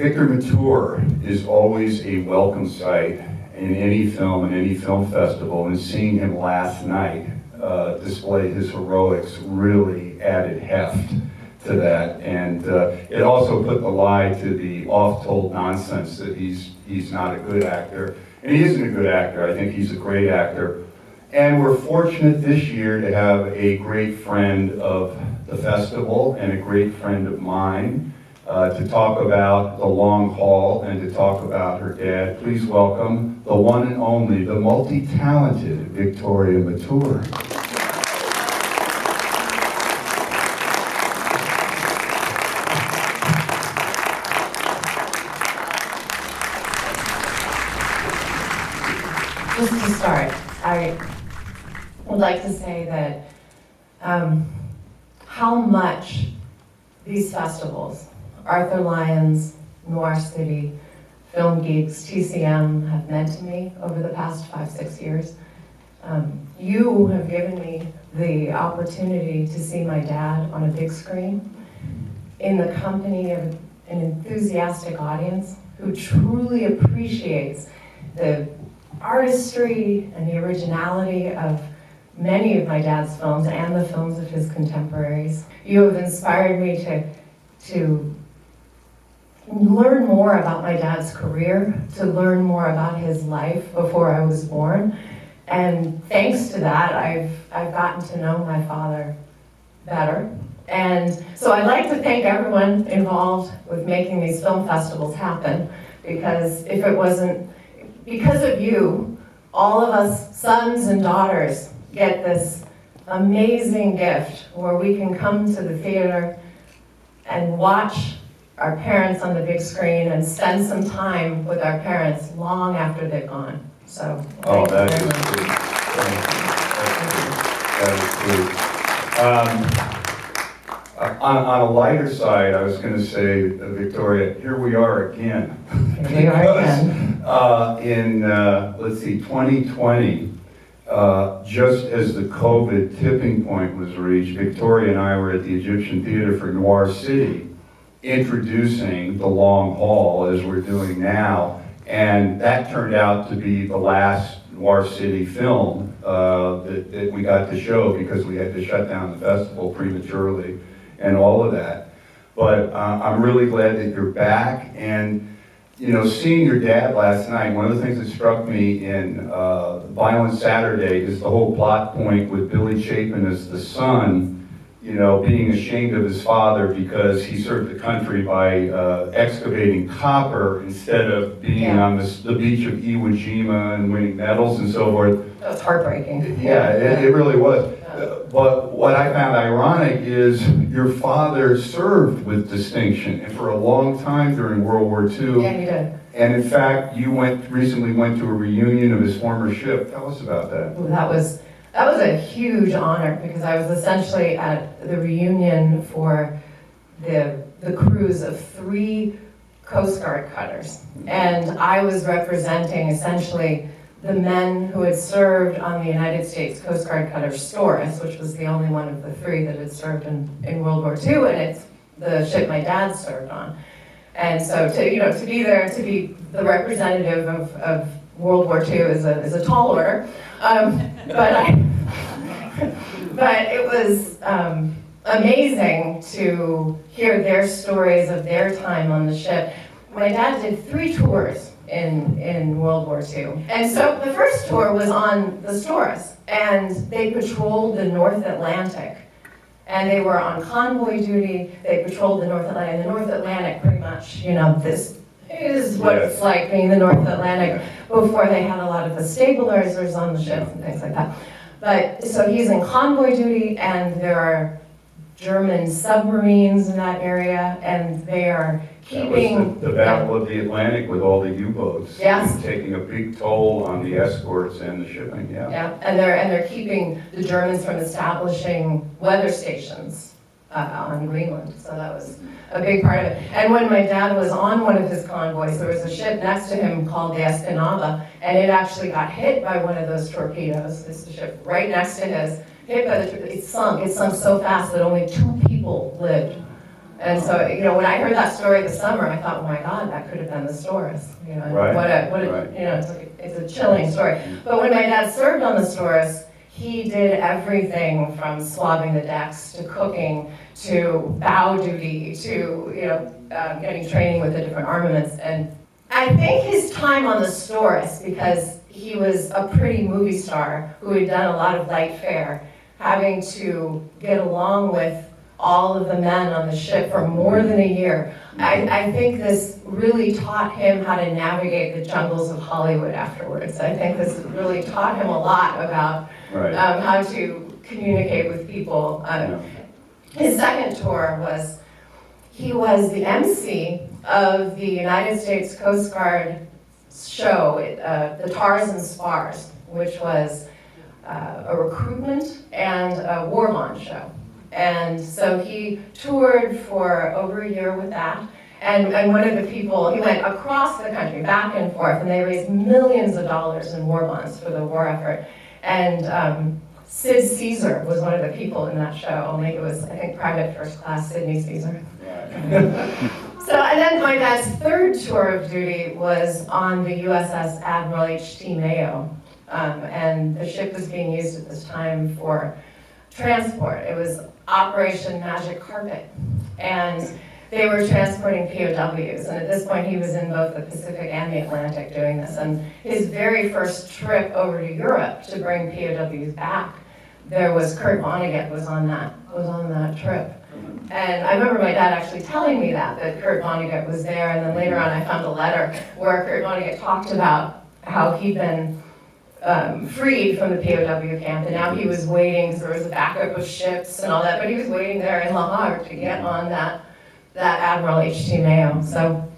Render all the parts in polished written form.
Victor Mature is always a welcome sight in any film, in any film festival, and seeing him last night display his heroics really added heft to that, and it also put the lie to the oft-told nonsense that he's not a good actor. And he isn't a good actor. I think he's a great actor. And we're fortunate this year to have a great friend of the festival and a great friend of mine to talk about The Long Haul and to talk about her dad. Please welcome the one and only, the multi-talented Victoria Mature. Just to start, I would like to say that how much these festivals, Arthur Lyons, Noir City, Film Geeks, TCM, have meant to me over the past 5-6 years. You have given me the opportunity to see my dad on a big screen in the company of an enthusiastic audience who truly appreciates the artistry and the originality of many of my dad's films and the films of his contemporaries. You have inspired me to learn more about my dad's career, to learn more about his life before I was born. And thanks to that, I've gotten to know my father better. And so I'd like to thank everyone involved with making these film festivals happen, because if it wasn't because of you, all of us sons and daughters get this amazing gift where we can come to the theater and watch our parents on the big screen and spend some time with our parents long after they're gone. So, oh, that is sweet. That is sweet. On a lighter side, I was going to say, Victoria, here we are again. Here we are again. In, let's see, 2020, just as the COVID tipping point was reached, Victoria and I were at the Egyptian Theater for Noir City, introducing The Long Haul, as we're doing now, and that turned out to be the last Noir City film that we got to show because we had to shut down the festival prematurely and all of that. But I'm really glad that you're back, and you know, seeing your dad last night, one of the things that struck me in Violent Saturday is the whole plot point with Billy Chapin as the son, you know, being ashamed of his father because he served the country by excavating copper instead of being on the beach of Iwo Jima and winning medals and so forth. That was heartbreaking. Yeah, it really was. But what I found ironic is your father served with distinction, and for a long time during World War II. Yeah, he did. And in fact, you recently went to a reunion of his former ship. Tell us about that. That was a huge honor, because I was essentially at the reunion for the cruise of 3 Coast Guard cutters. And I was representing essentially the men who had served on the United States Coast Guard cutter Storis, which was the only one of the 3 that had served in World War II, and it's the ship my dad served on. And so to be there, to be the representative of World War II is a tall order. But it was amazing to hear their stories of their time on the ship. My dad did 3 tours in World War II. And so the first tour was on the Storis, and they patrolled the North Atlantic. And they were on convoy duty. They patrolled the North Atlantic. And the North Atlantic, pretty much, you know, this is what it's like being the North Atlantic before they had a lot of the stabilizers on the ships and things like that. But so he's in convoy duty, and there are German submarines in that area, and they are keeping... That was the Battle of the Atlantic with all the U-boats. Yes. Taking a big toll on the escorts and the shipping, yeah. Yeah, and they're keeping the Germans from establishing weather stations on Greenland, so that was a big part of it. And when my dad was on one of his convoys, there was a ship next to him called the Escanaba, and it actually got hit by one of those torpedoes. It's the ship right next to his. Hit by it sunk so fast that only 2 people lived. And so, when I heard that story this summer, I thought, oh my God, that could have been the Stores. Right. It's a chilling story. But when my dad served on the Stores, he did everything from swabbing the decks to cooking to bow duty to getting training with the different armaments. And I think his time on the Stores, because he was a pretty movie star who had done a lot of light fare, having to get along with all of the men on the ship for more than a year. I think this really taught him how to navigate the jungles of Hollywood afterwards. I think this really taught him a lot about how to communicate with people. His second tour was, he was the MC of the United States Coast Guard show, the Tars and Spars, which was a recruitment and a war bond show. And so he toured for over a year with that. And one of the people, he went across the country, back and forth, and they raised millions of dollars in war bonds for the war effort. And Sid Caesar was one of the people in that show, only it was, I think, private first class Sidney Caesar. So, and then my dad's third tour of duty was on the USS Admiral H.T. Mayo. And the ship was being used at this time for transport. It was Operation Magic Carpet. And they were transporting POWs. And at this point, he was in both the Pacific and the Atlantic doing this. And his very first trip over to Europe to bring POWs back, there was Kurt Vonnegut was on that trip. And I remember my dad actually telling me that Kurt Vonnegut was there. And then later on, I found a letter where Kurt Vonnegut talked about how he'd been freed from the POW camp, and now he was waiting, because there was a backup of ships and all that, but he was waiting there in La Havre to get on that Admiral H.T. Mayo. So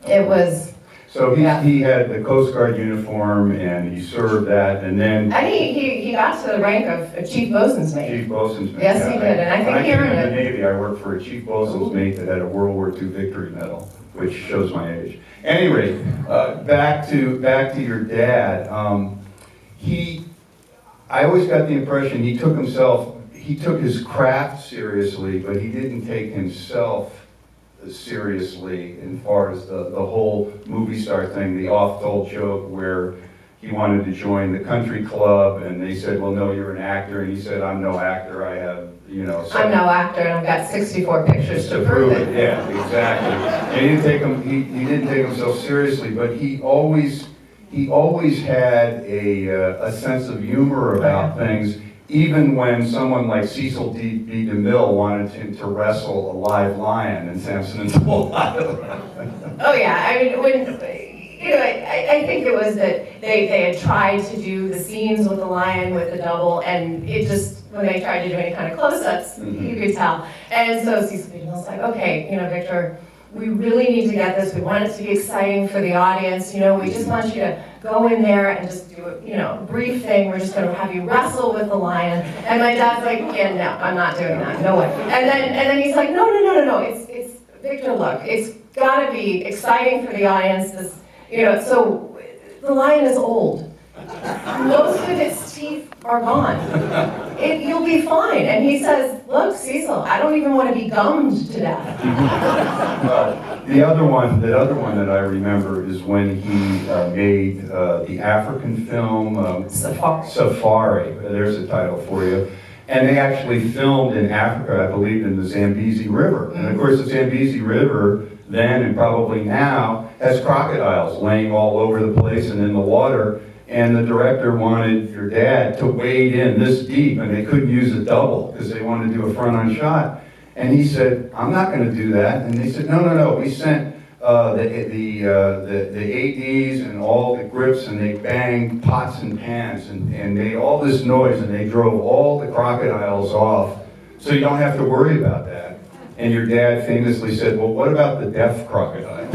it was... So he had the Coast Guard uniform, and he served that, and then... And he got to the rank of Chief Bosun's Mate. Chief Bosun's Mate. Yes, he did, and I think he earned it. When I came in the Navy, I worked for a Chief Bosun's Mate that had a World War II Victory Medal, which shows my age. Anyway, back to your dad. I always got the impression he took his craft seriously, but he didn't take himself seriously as far as the whole movie star thing, the oft-told joke where he wanted to join the country club, and they said, well, no, you're an actor, and he said, I'm no actor, I have, I'm no actor, and I've got 64 pictures to prove it. Yeah, exactly. And he didn't take himself seriously, but he always had a sense of humor about things, even when someone like Cecil B. DeMille wanted him to wrestle a live lion in Samson and Delilah. Oh yeah, I mean, I think it was that they had tried to do the scenes with the lion with the double, and it just, when they tried to do any kind of close-ups, you could tell. And so Cecil B. DeMille's like, okay, Victor, we really need to get this. We want it to be exciting for the audience. We just want you to go in there and just do a brief thing. We're just going to have you wrestle with the lion. And my dad's like, yeah, no, I'm not doing that. No way. And then he's like, no. It's Victor, look, it's got to be exciting for the audience. So the lion is old. Most of its teeth are gone. You'll be fine. And he says, look, Cecil, I don't even want to be gummed to death. The other one that I remember is when he made the African film Safari. There's a title for you. And they actually filmed in Africa, I believe, in the Zambezi River. And of course, the Zambezi River then and probably now has crocodiles laying all over the place and in the water. And the director wanted your dad to wade in this deep, and they couldn't use a double because they wanted to do a front-on shot. And he said, I'm not going to do that. And they said, no. We sent the ADs and all the grips, and they banged pots and pans and made all this noise, and they drove all the crocodiles off, so you don't have to worry about that. And your dad famously said, well, what about the deaf crocodiles?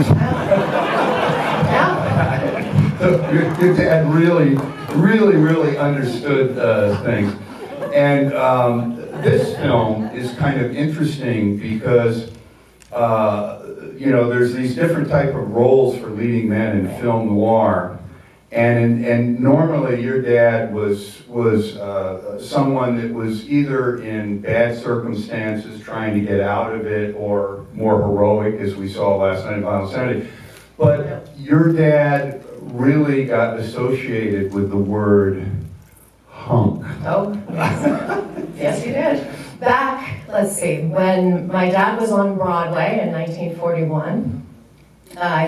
So your dad really understood things. And this film is kind of interesting because, there's these different type of roles for leading men in film noir. And normally your dad was someone that was either in bad circumstances trying to get out of it, or more heroic, as we saw last night in Violent Sanity. But your dad really got associated with the word hunk. Oh, yes. Yes, he did. Back, let's see, when my dad was on Broadway in 1941,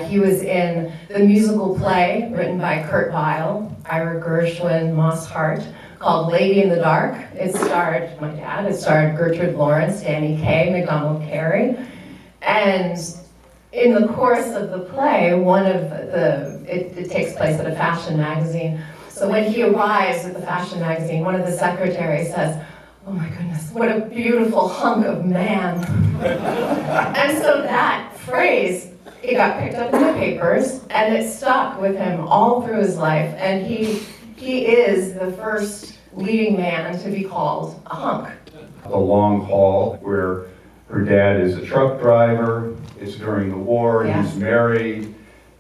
he was in the musical play written by Kurt Weill, Ira Gershwin, Moss Hart, called Lady in the Dark. It starred my dad, it starred Gertrude Lawrence, Danny Kaye, McDonald Carey. And in the course of the play, it takes place at a fashion magazine. So when he arrives at the fashion magazine, one of the secretaries says, "Oh my goodness, what a beautiful hunk of man." And so that phrase, it got picked up in the papers, and it stuck with him all through his life. And he is the first leading man to be called a hunk. The long haul, where her dad is a truck driver. It's during the war. Yes. He's married,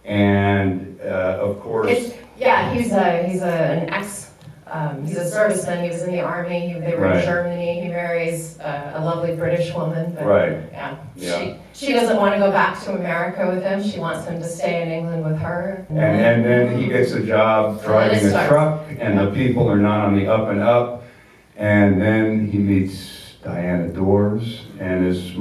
and of course, He's a serviceman. He was in the army. They were Right. in Germany. He marries a lovely British woman. But Right. Yeah. She doesn't want to go back to America with him. She wants him to stay in England with her. and then he gets a job driving And it a starts. truck, and the people are not on the up and up. And then he meets Diana Dors, and as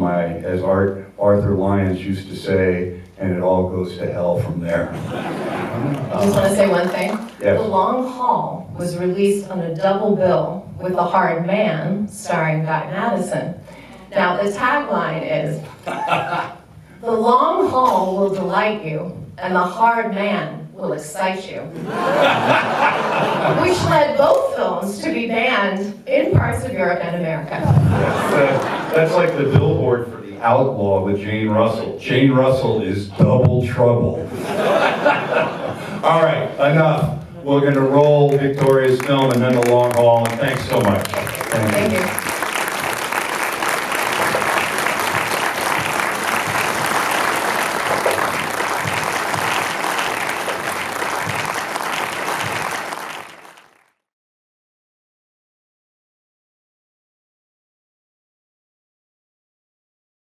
Arthur Lyons used to say, and it all goes to hell from there. I just want to say one thing. Yes. The Long Haul was released on a double bill with The Hard Man, starring Guy Madison. Now, the tagline is, "The long haul will delight you, and the hard man will excite you." Which led both films to be banned in parts of Europe and America. That's like the billboard for The Outlaw with Jane Russell. Jane Russell is double trouble. All right, enough. We're going to roll Victoria's film and then The Long Haul. And thanks so much. Thank you.